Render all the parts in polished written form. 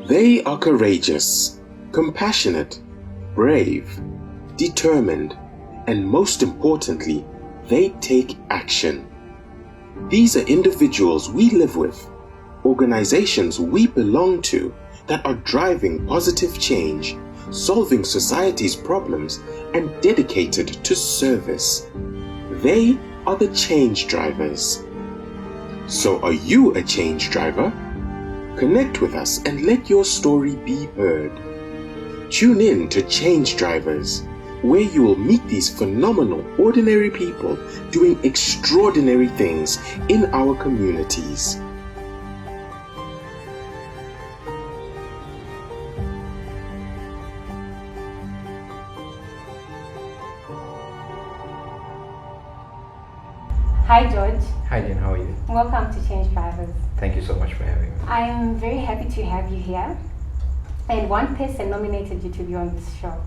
They are courageous, compassionate, brave, determined, and most importantly, they take action. These are individuals we live with, organizations we belong to that are driving positive change, solving society's problems, and dedicated to service. They are the change drivers. So are you a change driver? Connect with us and let your story be heard. Tune in to Change Drivers, where you will meet these phenomenal, ordinary people doing extraordinary things in our communities. Hi George. Hi Jen, how are you? Welcome to Change Drivers. Thank you so much for having me. I am very happy to have you here. And one person nominated you to be on this show.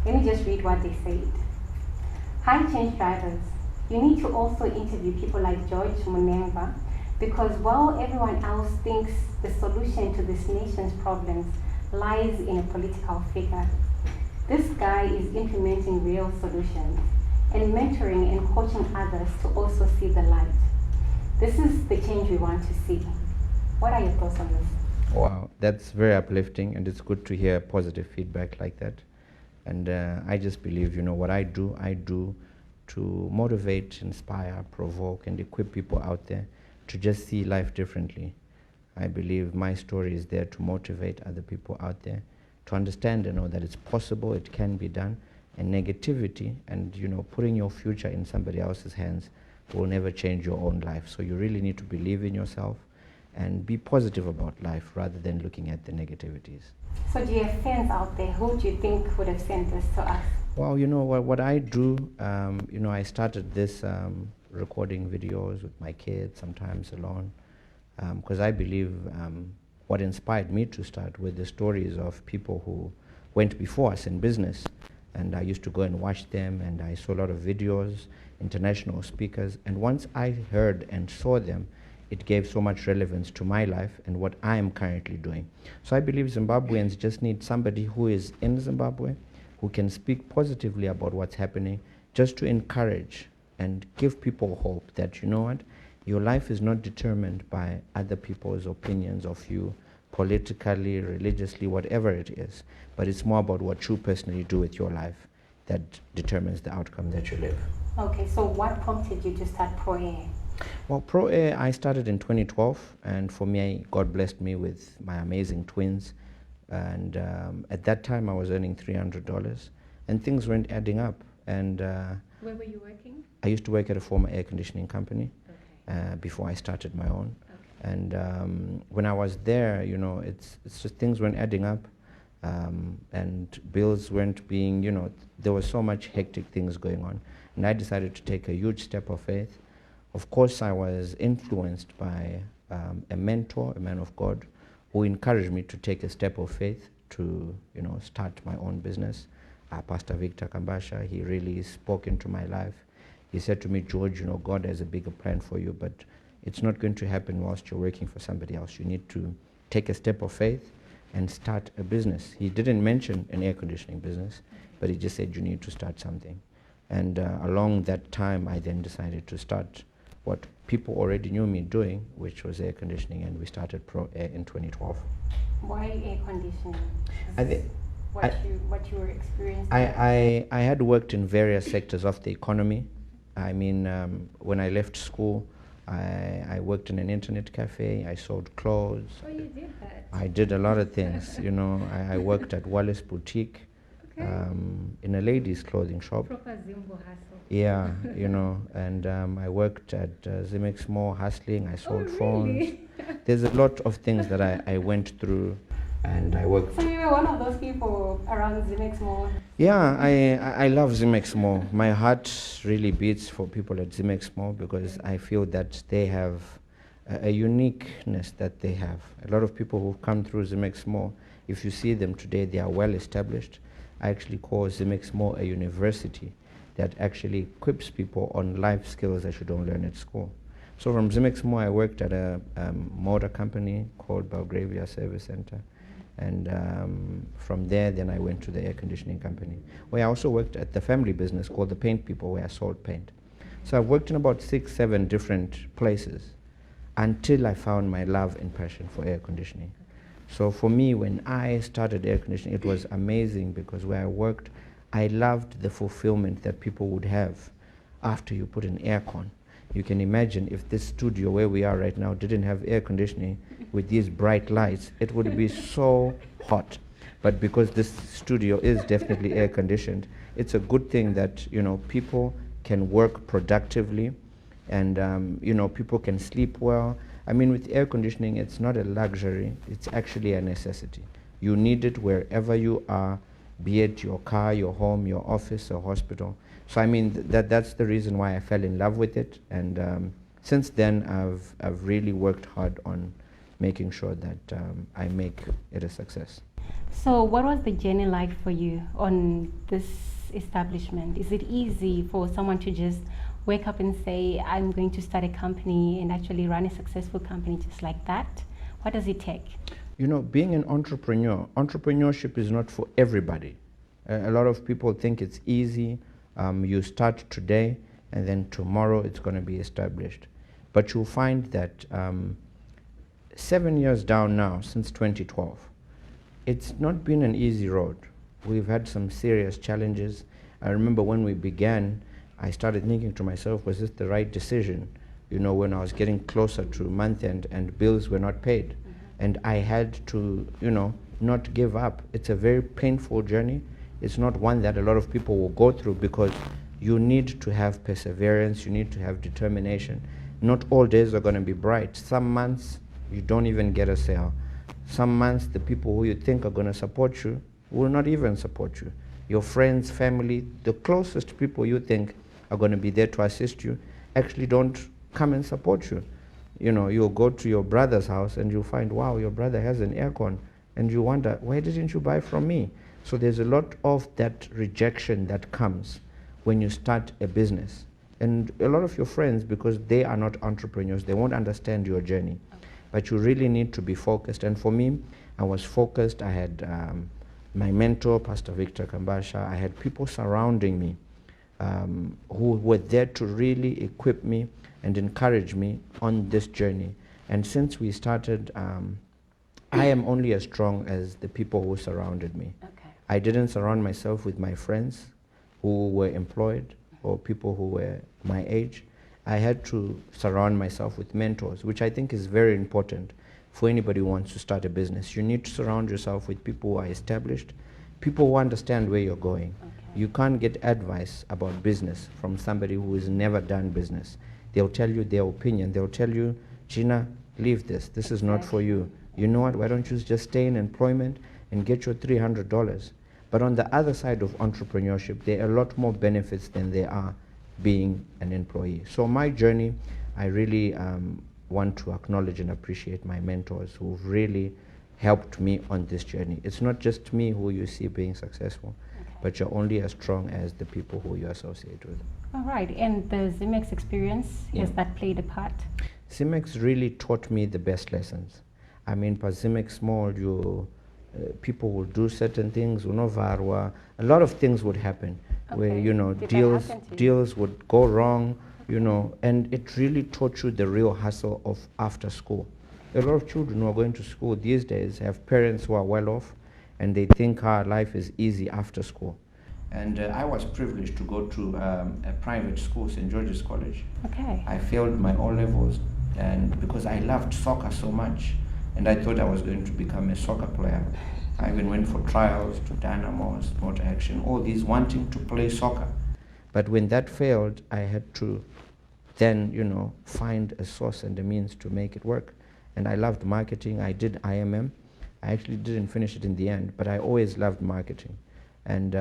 Let me just read what they said. Hi Change Drivers. You need to also interview people like George Munengwa, because while everyone else thinks the solution to this nation's problems lies in a political figure, this guy is implementing real solutions and mentoring and coaching others to also see the light. This is the change we want to see. What are your thoughts on this? Wow, that's very uplifting, and it's good to hear positive feedback like that. And I just believe, what I do to motivate, inspire, provoke, and equip people out there to just see life differently. I believe my story is there to motivate other people out there to understand and know that it's possible, it can be done, and negativity and putting your future in somebody else's hands will never change your own life. So you really need to believe in yourself and be positive about life rather than looking at the negativities. So do you have fans out there? Who do you think would have sent this to us? Well, what I do, I started this recording videos with my kids, sometimes alone, because I believe what inspired me to start with the stories of people who went before us in business. And I used to go and watch them, and I saw a lot of videos, international speakers, and once I heard and saw them, it gave so much relevance to my life and what I am currently doing. So I believe Zimbabweans just need somebody who is in Zimbabwe, who can speak positively about what's happening, just to encourage and give people hope that, your life is not determined by other people's opinions of you, politically, religiously, whatever it is, but it's more about what you personally do with your life that determines the outcome that you live. Okay, so what prompted you to start Pro Air? Well, Pro Air, I started in 2012, and for me, God blessed me with my amazing twins, and at that time I was earning $300, and things weren't adding up. And where were you working? I used to work at a former air conditioning company before I started my own. And when I was there, it's just things weren't adding up, and bills weren't being, there was so much hectic things going on. And I decided to take a huge step of faith. Of course, I was influenced by a mentor, a man of God, who encouraged me to take a step of faith to, start my own business. Pastor Victor Kambasha, he really spoke into my life. He said to me, George, God has a bigger plan for you, but it's not going to happen whilst you're working for somebody else. You need to take a step of faith and start a business. He didn't mention an air conditioning business, but he just said you need to start something. And along that time, I then decided to start what people already knew me doing, which was air conditioning, and we started Pro Air in 2012. Why air conditioning? What you were experiencing? I had worked in various sectors of the economy. I mean, when I left school, I worked in an internet cafe. I sold clothes. Oh, you did that? I did a lot of things. I worked at Wallace Boutique, in a ladies' clothing shop. Proper Zimbo hustle. Yeah, and I worked at Zimx Mall hustling. I sold phones. There's a lot of things that I went through, and I worked. So you were one of those people around Zimx Mall? Yeah, I love Zimx Mall. My heart really beats for people at Zimx Mall because I feel that they have a uniqueness that they have. A lot of people who've come through Zimx Mall, if you see them today, they are well established. I actually call Zimx Mall a university that actually equips people on life skills that you don't learn at school. So from Zimx Mall, I worked at a motor company called Belgravia Service Center. And from there, then I went to the air conditioning company, where I also worked at the family business called the Paint People, where I sold paint. So I've worked in about 6, 7 different places until I found my love and passion for air conditioning. So for me, when I started air conditioning, it was amazing because where I worked, I loved the fulfillment that people would have after you put an aircon. You can imagine if this studio where we are right now didn't have air conditioning with these bright lights, it would be so hot. But because this studio is definitely air conditioned, it's a good thing that, you know, people can work productively and, you know, people can sleep well. I mean, with air conditioning, it's not a luxury, it's actually a necessity. You need it wherever you are, be it your car, your home, your office, or hospital. So I mean, that's the reason why I fell in love with it. And since then, I've really worked hard on making sure that I make it a success. So what was the journey like for you on this establishment? Is it easy for someone to just wake up and say, I'm going to start a company and actually run a successful company just like that? What does it take? You know, being an entrepreneur, entrepreneurship is not for everybody. A lot of people think it's easy. You start today and then tomorrow it's going to be established. But you'll find that 7 years down now, since 2012, it's not been an easy road. We've had some serious challenges. I remember when we began, I started thinking to myself, was this the right decision? You know, when I was getting closer to month end and bills were not paid. Mm-hmm. And I had to, you know, not give up. It's a very painful journey. It's not one that a lot of people will go through because you need to have perseverance, you need to have determination. Not all days are going to be bright. Some months you don't even get a sale. Some months the people who you think are going to support you will not even support you. Your friends, family, the closest people you think are going to be there to assist you actually don't come and support you. You know, you'll go to your brother's house and you'll find, wow, your brother has an aircon, and you wonder, why didn't you buy from me? So there's a lot of that rejection that comes when you start a business. And a lot of your friends, because they are not entrepreneurs, they won't understand your journey. Okay. But you really need to be focused. And for me, I was focused. I had my mentor, Pastor Victor Kambasha. I had people surrounding me who were there to really equip me and encourage me on this journey. And since we started, I am only as strong as the people who surrounded me. Okay. I didn't surround myself with my friends who were employed or people who were my age. I had to surround myself with mentors, which I think is very important for anybody who wants to start a business. You need to surround yourself with people who are established, people who understand where you're going. Okay. You can't get advice about business from somebody who has never done business. They'll tell you their opinion. They'll tell you, Gina, leave this. This is not for you. You know what? Why don't you just stay in employment and get your $300? But on the other side of entrepreneurship, there are a lot more benefits than there are being an employee. So my journey, I really want to acknowledge and appreciate my mentors who've really helped me on this journey. It's not just me who you see being successful, but you're only as strong as the people who you associate with. All right, and the Zimx experience, has that played a part? Zimx really taught me the best lessons. I mean, for Zimx small, people will do certain things, a lot of things would happen, where, you know, deals would go wrong, you know, and it really taught you the real hustle of after school. A lot of children who are going to school these days have parents who are well off, and they think our life is easy after school. And I was privileged to go to a private school, St. George's College. Okay. I failed my O-levels, and because I loved soccer so much, and I thought I was going to become a soccer player. I even went for trials to Dynamos, Motor Action, all these wanting to play soccer. But when that failed, I had to then, you know, find a source and a means to make it work. And I loved marketing. I did IMM. I actually didn't finish it in the end, but I always loved marketing. And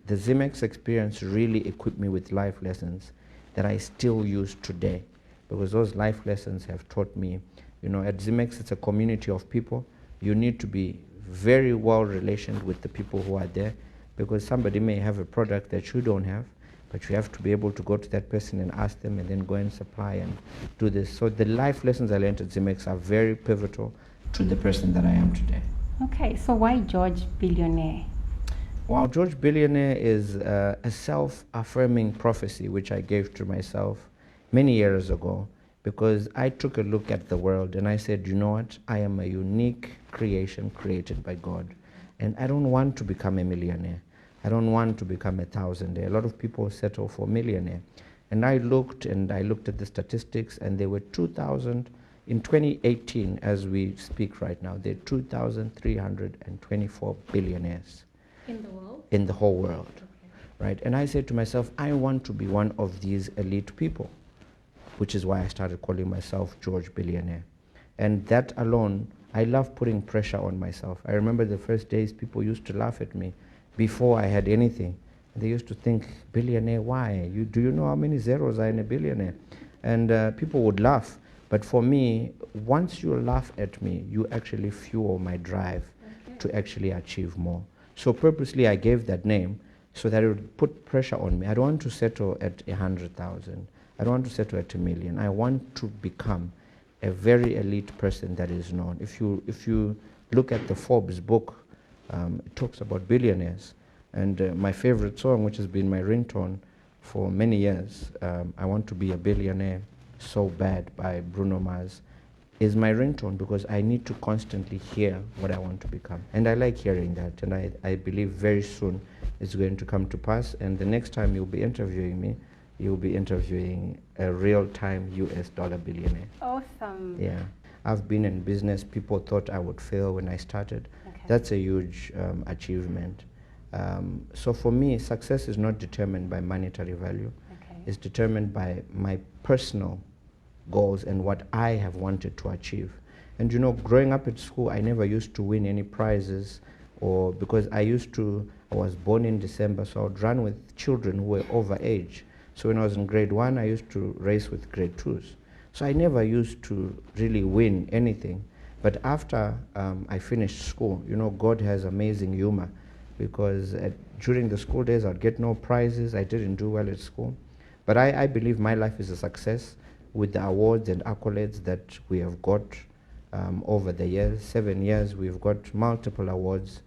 the Zimx experience really equipped me with life lessons that I still use today, because those life lessons have taught me, you know, at Zimx it's a community of people. You need to be very well relationed with the people who are there, because somebody may have a product that you don't have, but you have to be able to go to that person and ask them and then go and supply and do this. So the life lessons I learned at Zimx are very pivotal to the person that I am today. Okay, so why George Billionaire? Well, George Billionaire is a self-affirming prophecy which I gave to myself many years ago, because I took a look at the world and I said, you know what, I am a unique creation created by God, and I don't want to become a millionaire. I don't want to become a thousandaire. A lot of people settle for millionaire. And I looked at the statistics, and there were 2,000 in 2018, as we speak right now, there are 2,324 billionaires In the world? in the whole world, Okay. right? And I said to myself, I want to be one of these elite people, which is why I started calling myself George Billionaire. And that alone, I love putting pressure on myself. I remember the first days people used to laugh at me before I had anything. They used to think, billionaire, why? Do you know how many zeros are in a billionaire? And people would laugh. But for me, once you laugh at me, you actually fuel my drive to actually achieve more. So purposely I gave that name so that it would put pressure on me. I don't want to settle at 100,000. I don't want to settle at 1 million. I want to become a very elite person that is known. If you look at the Forbes book, it talks about billionaires. And my favorite song, which has been my ringtone for many years, I Want to Be a Billionaire So Bad by Bruno Mars, is my ringtone, because I need to constantly hear what I want to become. And I like hearing that, and I believe very soon it's going to come to pass. And the next time you'll be interviewing me, you'll be interviewing a real-time US dollar billionaire. Awesome. Yeah. I've been in business. People thought I would fail when I started. Okay. That's a huge achievement. So for me, success is not determined by monetary value. Okay. It's determined by my personal goals and what I have wanted to achieve. And you know, growing up at school, I never used to win any prizes, or because I was born in December, so I would run with children who were over age. So when I was in grade 1, I used to race with grade 2s. So I never used to really win anything. But after I finished school, you know, God has amazing humor, because during the school days, I'd get no prizes. I didn't do well at school. But I believe my life is a success with the awards and accolades that we have got over the years. 7 years, we've got multiple awards.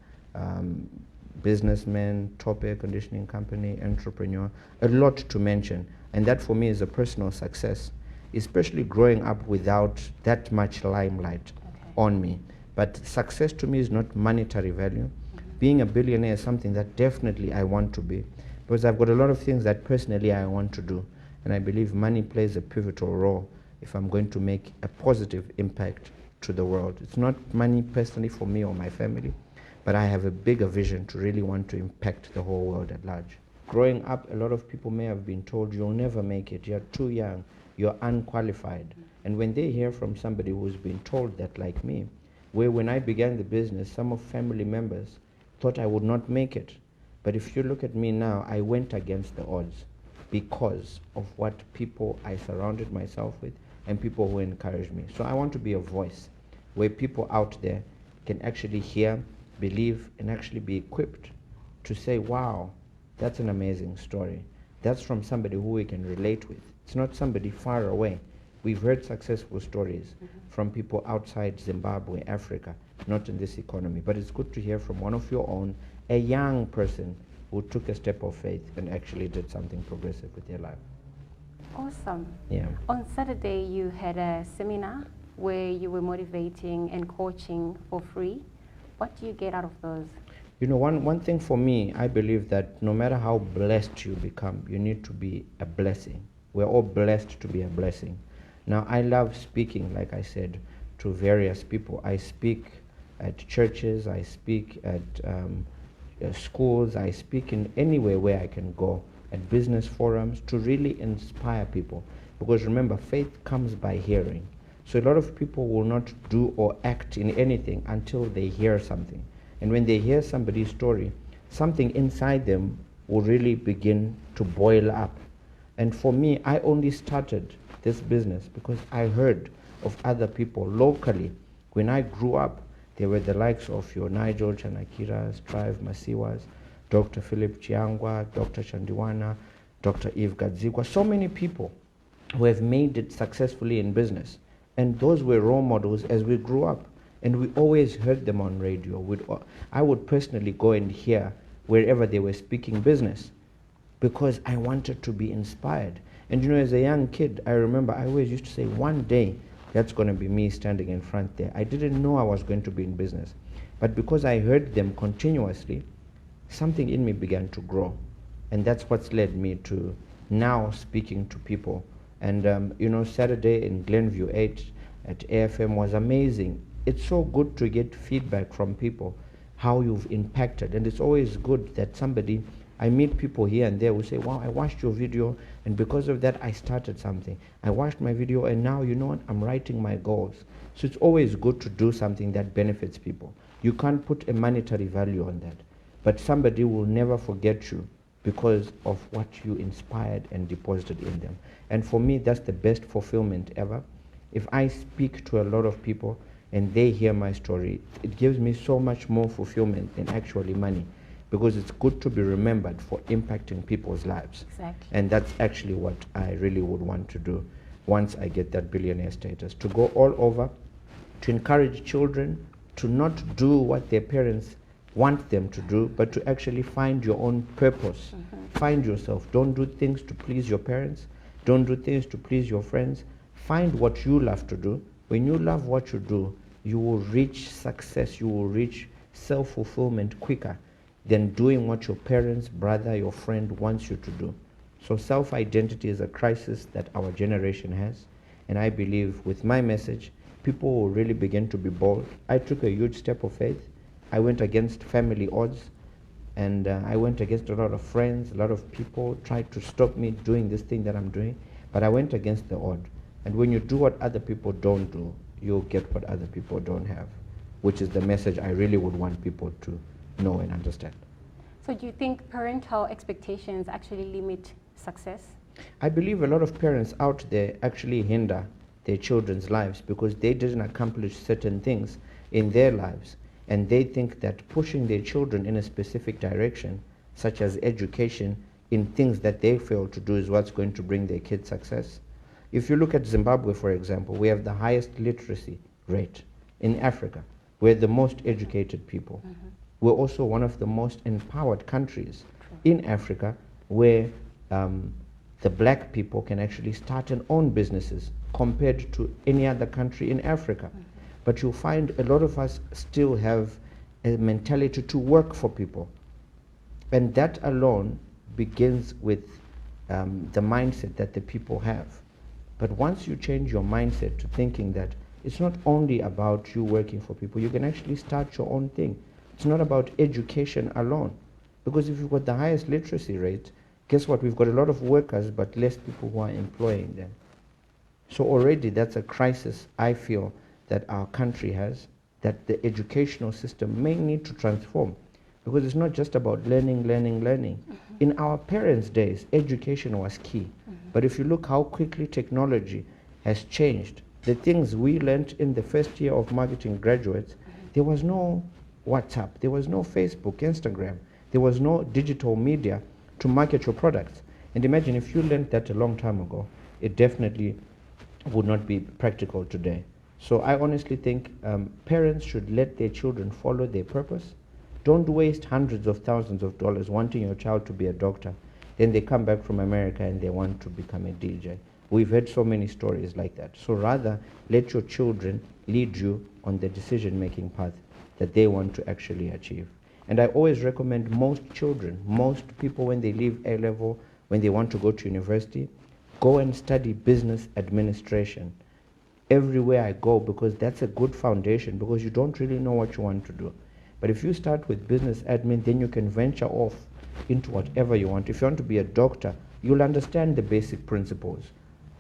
Businessman, top air conditioning company, entrepreneur, a lot to mention. And that for me is a personal success, especially growing up without that much limelight on me. But success to me is not monetary value. Being a billionaire is something that definitely I want to be, because I've got a lot of things that personally I want to do. And I believe money plays a pivotal role if I'm going to make a positive impact to the world. It's not money personally for me or my family, but I have a bigger vision to really want to impact the whole world at large. Growing up, a lot of people may have been told, you'll never make it, you're too young, you're unqualified. And when they hear from somebody who's been told that, like me, where when I began the business, some of family members thought I would not make it. But if you look at me now, I went against the odds because of what people I surrounded myself with and people who encouraged me. So I want to be a voice where people out there can actually hear, believe, and actually be equipped to say, wow, that's an amazing story. That's from somebody who we can relate with. It's not somebody far away. We've heard successful stories from people outside Zimbabwe, Africa, not in this economy. But it's good to hear from one of your own, a young person who took a step of faith and actually did something progressive with their life. Awesome. Yeah. On Saturday, you had a seminar where you were motivating and coaching for free. What do you get out of those? You know, one thing for me, I believe that no matter how blessed you become, you need to be a blessing. We're all blessed to be a blessing. Now, I love speaking, like I said, to various people. I speak at churches, I speak at schools, I speak in anywhere where I can go, at business forums, to really inspire people. Because remember, faith comes by hearing. So a lot of people will not do or act in anything until they hear something. And when they hear somebody's story, something inside them will really begin to boil up. And for me, I only started this business because I heard of other people locally. When I grew up, there were the likes of your Nigel Chanakiras, Trive Masiwas, Dr. Philip Chiangwa, Dr. Chandiwana, Dr. Eve Gadzigwa, so many people who have made it successfully in business. And those were role models as we grew up. And we always heard them on radio. I would personally go and hear wherever they were speaking business because I wanted to be inspired. And you know, as a young kid, I remember I always used to say, one day, that's going to be me standing in front there. I didn't know I was going to be in business. But because I heard them continuously, something in me began to grow. And that's what's led me to now speaking to people. And you know, Saturday in Glenview 8 at AFM was amazing. It's so good to get feedback from people, how you've impacted. And it's always good that I meet people here and there who say, wow, I watched your video, and because of that, I started something. I watched my video, and now, you know what, I'm writing my goals. So it's always good to do something that benefits people. You can't put a monetary value on that, but somebody will never forget you because of what you inspired and deposited in them. And for me, that's the best fulfillment ever. If I speak to a lot of people and they hear my story, it gives me so much more fulfillment than actually money, because it's good to be remembered for impacting people's lives. Exactly. And that's actually what I really would want to do once I get that billionaire status, to go all over, to encourage children to not do what their parents want them to do, but to actually find your own purpose. Find yourself. Don't do things to please your parents. Don't do things to please your friends. Find what you love to do. When you love what you do, you will reach success. You will reach self-fulfillment quicker than doing what your parents, brother, your friend wants you to do. So self-identity is a crisis that our generation has. And I believe with my message, people will really begin to be bold. I took a huge step of faith. I went against family odds, and I went against a lot of friends. A lot of people tried to stop me doing this thing that I'm doing, but I went against the odd. And when you do what other people don't do, you'll get what other people don't have, which is the message I really would want people to know and understand. So do you think parental expectations actually limit success? I believe a lot of parents out there actually hinder their children's lives because they didn't accomplish certain things in their lives. And they think that pushing their children in a specific direction, such as education, in things that they fail to do is what's going to bring their kids success. If you look at Zimbabwe, for example, we have the highest literacy rate in Africa. We're the most educated people. We're also one of the most empowered countries in Africa, where the black people can actually start and own businesses compared to any other country in Africa. But you'll find a lot of us still have a mentality to work for people. And that alone begins with the mindset that the people have. But once you change your mindset to thinking that it's not only about you working for people, you can actually start your own thing. It's not about education alone. Because if you've got the highest literacy rate, guess what? We've got a lot of workers, but less people who are employing them. So already that's a crisis, I feel, that our country has, that the educational system may need to transform. Because it's not just about learning. In our parents' days, education was key. But if you look how quickly technology has changed, the things we learned in the first year of marketing graduates, there was no WhatsApp, there was no Facebook, Instagram, there was no digital media to market your products. And imagine if you learned that a long time ago, it definitely would not be practical today. So I honestly think parents should let their children follow their purpose. Don't waste hundreds of thousands of dollars wanting your child to be a doctor. Then they come back from America and they want to become a DJ. We've heard so many stories like that. So rather, let your children lead you on the decision-making path that they want to actually achieve. And I always recommend most children, most people when they leave A-level, when they want to go to university, go and study business administration everywhere I go, because that's a good foundation, because you don't really know what you want to do. But if you start with business admin, then you can venture off into whatever you want. If you want to be a doctor, you'll understand the basic principles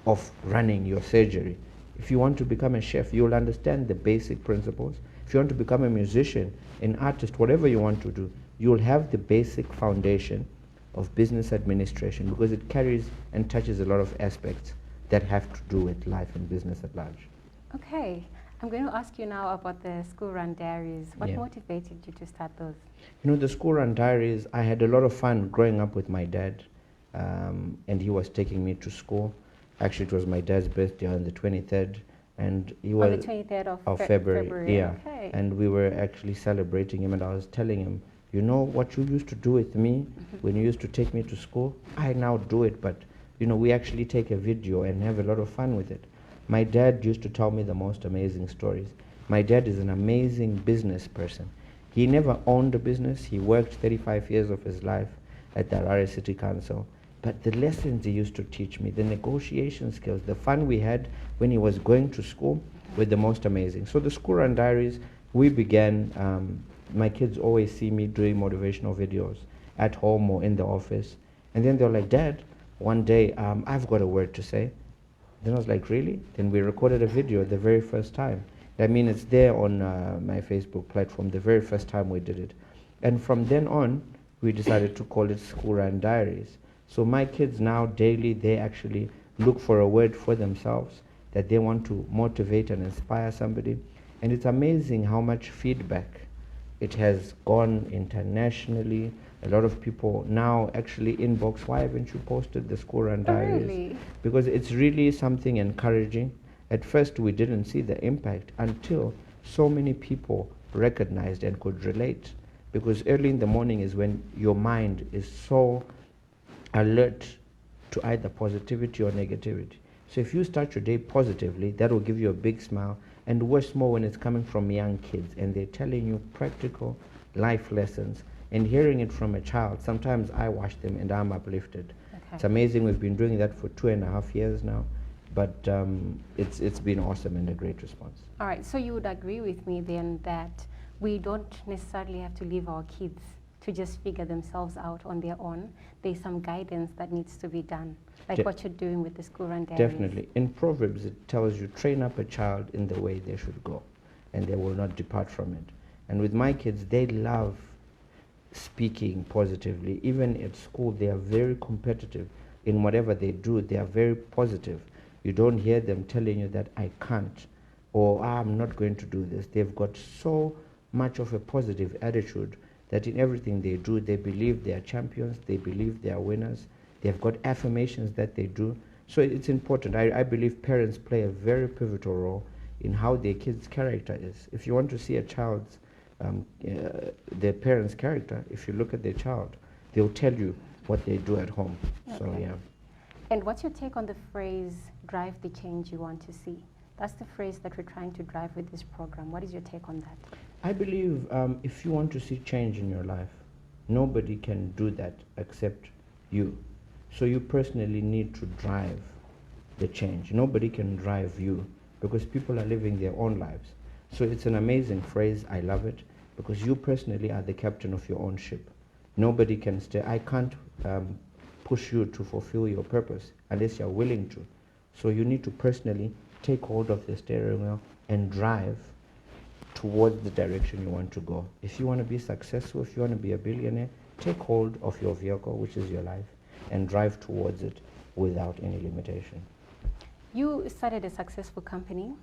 of running your surgery. If you want to become a chef, you'll understand the basic principles. If you want to become a musician, an artist, whatever you want to do, you'll have the basic foundation of business administration, because it carries and touches a lot of aspects that have to do with life and business at large. Okay, I'm going to ask you now about the School Run Diaries. What Yeah. motivated you to start those? You know, the School Run Diaries, I had a lot of fun growing up with my dad, and he was taking me to school. Actually, it was my dad's birthday on the 23rd. and he On was the 23rd of February. February. Yeah, Okay. and we were actually celebrating him, and I was telling him, you know what you used to do with me when you used to take me to school? I now do it, but you know, we actually take a video and have a lot of fun with it. My dad used to tell me the most amazing stories. My dad is an amazing business person. He never owned a business. He worked 35 years of his life at the Harare City Council. But the lessons he used to teach me, the negotiation skills, the fun we had when he was going to school were the most amazing. So the School Run Diaries, we began, my kids always see me doing motivational videos at home or in the office. And then they're like, Dad, one day, I've got a word to say. Then I was like, really? Then we recorded a video the very first time. I mean, it's there on my Facebook platform, the very first time we did it. And from then on, we decided to call it School Run Diaries. So my kids now daily, they actually look for a word for themselves that they want to motivate and inspire somebody. And it's amazing how much feedback it has gone internationally. A lot of people now actually inbox, why haven't you posted the School Run Diaries? Really? Because it's really something encouraging. At first we didn't see the impact until so many people recognized and could relate. Because early in the morning is when your mind is so alert to either positivity or negativity. So if you start your day positively, that will give you a big smile. And worse more when it's coming from young kids and they're telling you practical life lessons and hearing it from a child. Sometimes I watch them and I'm uplifted. Okay. It's amazing. We've been doing that for 2.5 years now, but it's been awesome and a great response. All right, so you would agree with me then that we don't necessarily have to leave our kids to just figure themselves out on their own. There's some guidance that needs to be done, like what you're doing with the School Run Diaries. Definitely. In Proverbs, it tells you, train up a child in the way they should go, and they will not depart from it. And with my kids, they love speaking positively. Even at school, they are very competitive. In whatever they do, they are very positive. You don't hear them telling you that I can't, or I'm not going to do this. They've got so much of a positive attitude that in everything they do, they believe they are champions, they believe they are winners, they've got affirmations that they do. So it's important. I believe parents play a very pivotal role in how their kid's character is. If you want to see a child's, their parents' character, if you look at their child, they'll tell you what they do at home. Okay. So yeah. And what's your take on the phrase, drive the change you want to see? That's the phrase that we're trying to drive with this program. What is your take on that? I believe if you want to see change in your life, nobody can do that except you. So you personally need to drive the change. Nobody can drive you because people are living their own lives. So it's an amazing phrase. I love it because you personally are the captain of your own ship. Nobody can stay. I can't push you to fulfill your purpose unless you're willing to. So you need to personally take hold of the steering wheel and drive towards the direction you want to go. If you want to be successful, if you want to be a billionaire, take hold of your vehicle, which is your life, and drive towards it without any limitation. You started a successful company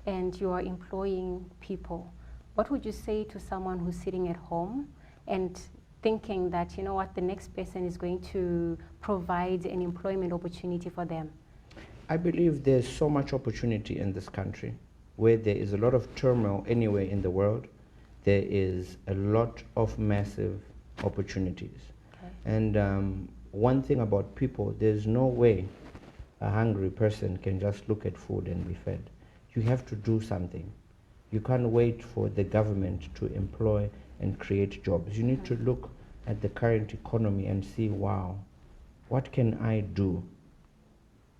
and you are employing people. What would you say to someone who's sitting at home and thinking that, you know what, the next person is going to provide an employment opportunity for them? I believe there's so much opportunity in this country. Where there is a lot of turmoil anywhere in the world, there is a lot of massive opportunities. Okay. And one thing about people, there's no way a hungry person can just look at food and be fed. You have to do something. You can't wait for the government to employ and create jobs. You need to look at the current economy and see, wow, what can I do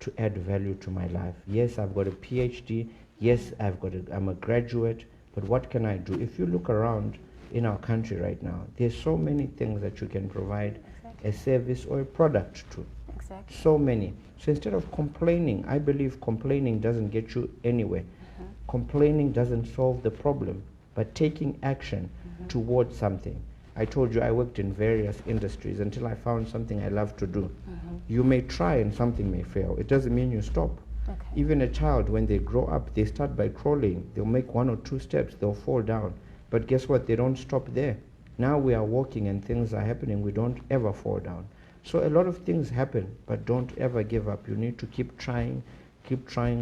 to add value to my life? Yes, I've got a PhD. Yes, I'm a graduate, but what can I do? If you look around in our country right now, there's so many things that you can provide a service or a product to. Exactly. So many. So instead of complaining, I believe complaining doesn't get you anywhere. Complaining doesn't solve the problem, but taking action towards something. I told you I worked in various industries until I found something I love to do. You may try and something may fail. It doesn't mean you stop. Okay. Even a child, when they grow up, they start by crawling. They'll make 1 or 2 steps, they'll fall down. But guess what? They don't stop there. Now we are walking and things are happening. We don't ever fall down. So a lot of things happen, but don't ever give up. You need to keep trying,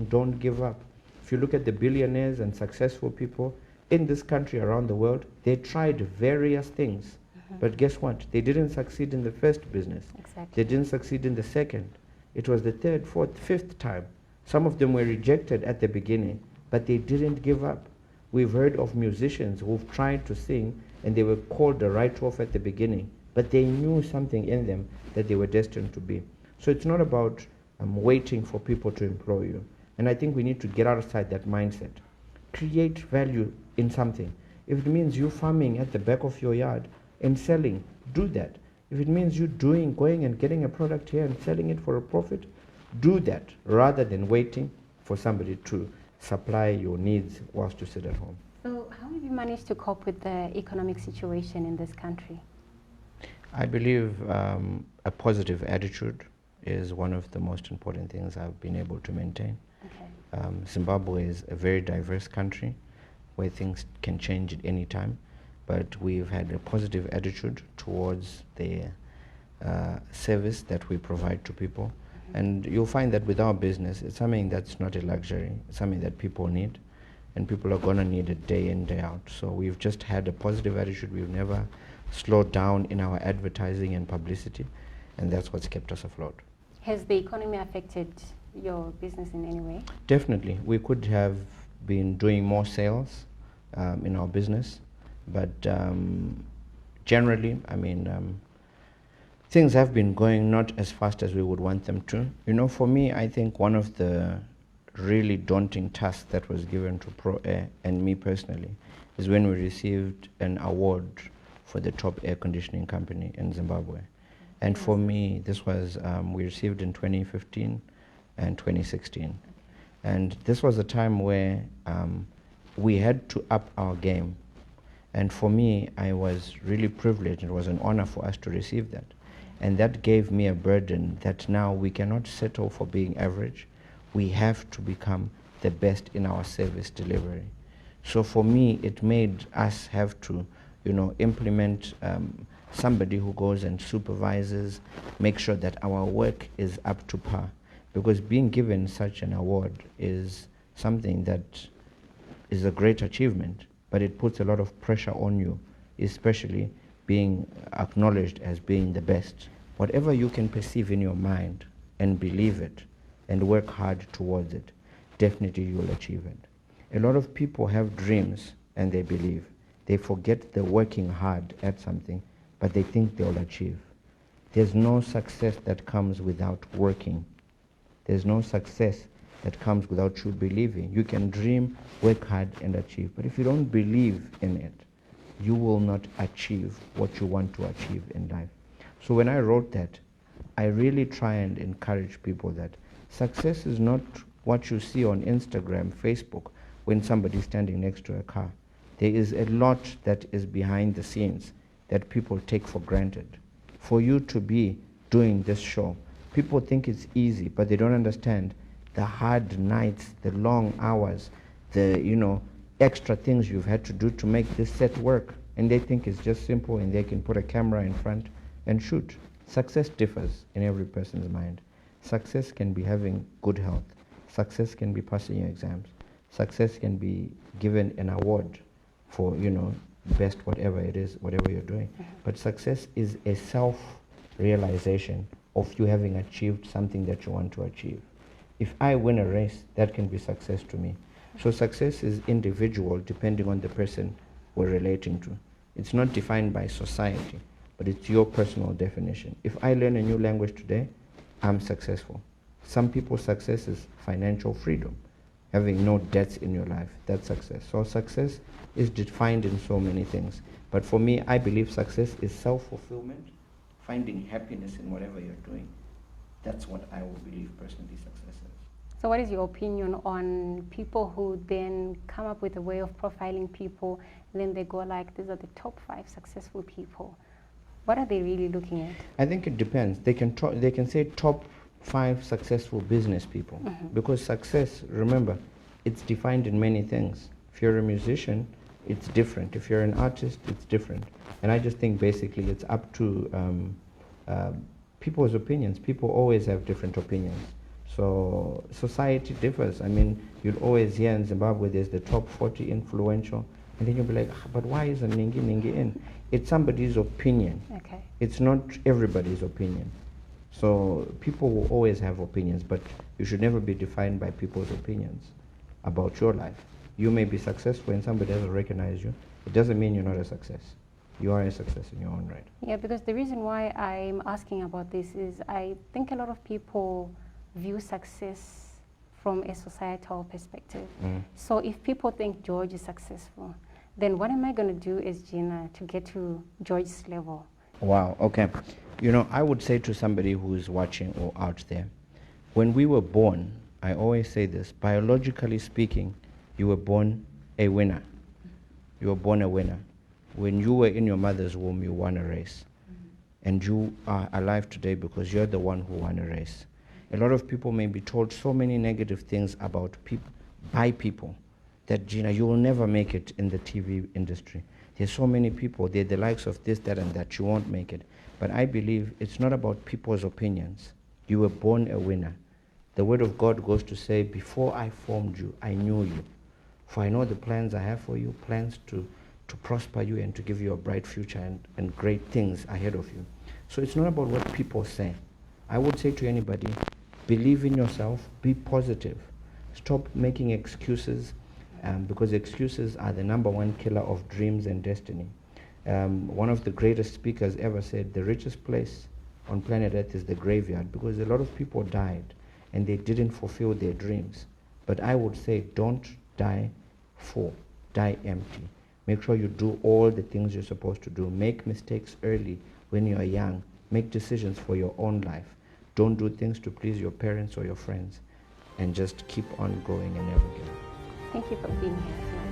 don't give up. If you look at the billionaires and successful people in this country, around the world, they tried various things. But guess what? They didn't succeed in the first business. Exactly. They didn't succeed in the second. It was the third, fourth, fifth time. Some of them were rejected at the beginning, but they didn't give up. We've heard of musicians who've tried to sing and they were called a write-off at the beginning, but they knew something in them that they were destined to be. So it's not about waiting for people to employ you. And I think we need to get outside that mindset. Create value in something. If it means you farming at the back of your yard and selling, do that. If it means you going and getting a product here and selling it for a profit, do that rather than waiting for somebody to supply your needs whilst you sit at home. So how have you managed to cope with the economic situation in this country? I believe a positive attitude is one of the most important things I've been able to maintain. Okay. Zimbabwe is a very diverse country where things can change at any time, but we've had a positive attitude towards the service that we provide to people. And you'll find that with our business, it's something that's not a luxury, it's something that people need, and people are gonna need it day in, day out. So we've just had a positive attitude. We've never slowed down in our advertising and publicity, and that's what's kept us afloat. Has the economy affected your business in any way? Definitely. We could have been doing more sales in our business, but generally, I mean, things have been going not as fast as we would want them to. You know, for me, I think one of the really daunting tasks that was given to Pro Air and me personally is when we received an award for the top air conditioning company in Zimbabwe. And for me, this was, we received in 2015 and 2016. And this was a time where we had to up our game. And for me, I was really privileged. It was an honor for us to receive that. And that gave me a burden that now we cannot settle for being average. We have to become the best in our service delivery. So for me, it made us have to, you know, implement somebody who goes and supervises, make sure that our work is up to par. Because being given such an award is something that is a great achievement, but it puts a lot of pressure on you, especially being acknowledged as being the best. Whatever you can perceive in your mind and believe it and work hard towards it, definitely you'll achieve it. A lot of people have dreams and they believe. They forget the working hard at something, but they think they'll achieve. There's no success that comes without working. There's no success that comes without you believing. You can dream, work hard, and achieve. But if you don't believe in it, you will not achieve what you want to achieve in life. So when I wrote that, I really try and encourage people that success is not what you see on Instagram, Facebook, when somebody's standing next to a car. There is a lot that is behind the scenes that people take for granted. For you to be doing this show, people think it's easy, but they don't understand the hard nights, the long hours, the, you know, extra things you've had to do to make this set work. And they think it's just simple and they can put a camera in front and shoot. Success differs in every person's mind. Success can be having good health. Success can be passing your exams. Success can be given an award for, you know, best whatever it is, whatever you're doing. But success is a self-realization of you having achieved something that you want to achieve. If I win a race, that can be success to me. So success is individual depending on the person we're relating to. It's not defined by society, but it's your personal definition. If I learn a new language today, I'm successful. Some people's success is financial freedom, having no debts in your life. That's success. So success is defined in so many things. But for me, I believe success is self-fulfillment, finding happiness in whatever you're doing. That's what I will believe personally success is. So what is your opinion on people who then come up with a way of profiling people, and then they go like, these are the top 5 successful people? What are they really looking at? I think it depends. They can say top 5 successful business people, because success, remember, it's defined in many things. If you're a musician, it's different. If you're an artist, it's different. And I just think basically it's up to people's opinions. People always have different opinions. So society differs. I mean, you'll always hear in Zimbabwe there's the top 40 influential, and then you'll be like, but why isn't Ningi in? It's somebody's opinion. Okay. It's not everybody's opinion. So people will always have opinions, but you should never be defined by people's opinions about your life. You may be successful and somebody doesn't recognize you. It doesn't mean you're not a success. You are a success in your own right. Yeah, because the reason why I'm asking about this is I think a lot of people view success from a societal perspective. So if people think George is successful, then what am I going to do as Gina to get to George's level? Wow, okay. You know, I would say to somebody who is watching or out there, when we were born, I always say this, biologically speaking, you were born a winner. You were born a winner. When you were in your mother's womb, you won a race. And you are alive today because you're the one who won a race. A lot of people may be told so many negative things about people, by people, that, Gina, you will never make it in the TV industry. There's so many people, they're the likes of this, that, and that, you won't make it. But I believe it's not about people's opinions. You were born a winner. The word of God goes to say, before I formed you, I knew you. For I know the plans I have for you, plans to prosper you and to give you a bright future and great things ahead of you. So it's not about what people say. I would say to anybody, believe in yourself, be positive. Stop making excuses, because excuses are the #1 killer of dreams and destiny. One of the greatest speakers ever said, the richest place on planet Earth is the graveyard, because a lot of people died and they didn't fulfill their dreams. But I would say, don't die full, die empty. Make sure you do all the things you're supposed to do. Make mistakes early when you're young. Make decisions for your own life. Don't do things to please your parents or your friends. And just keep on going and never give up. Thank you for being here tonight.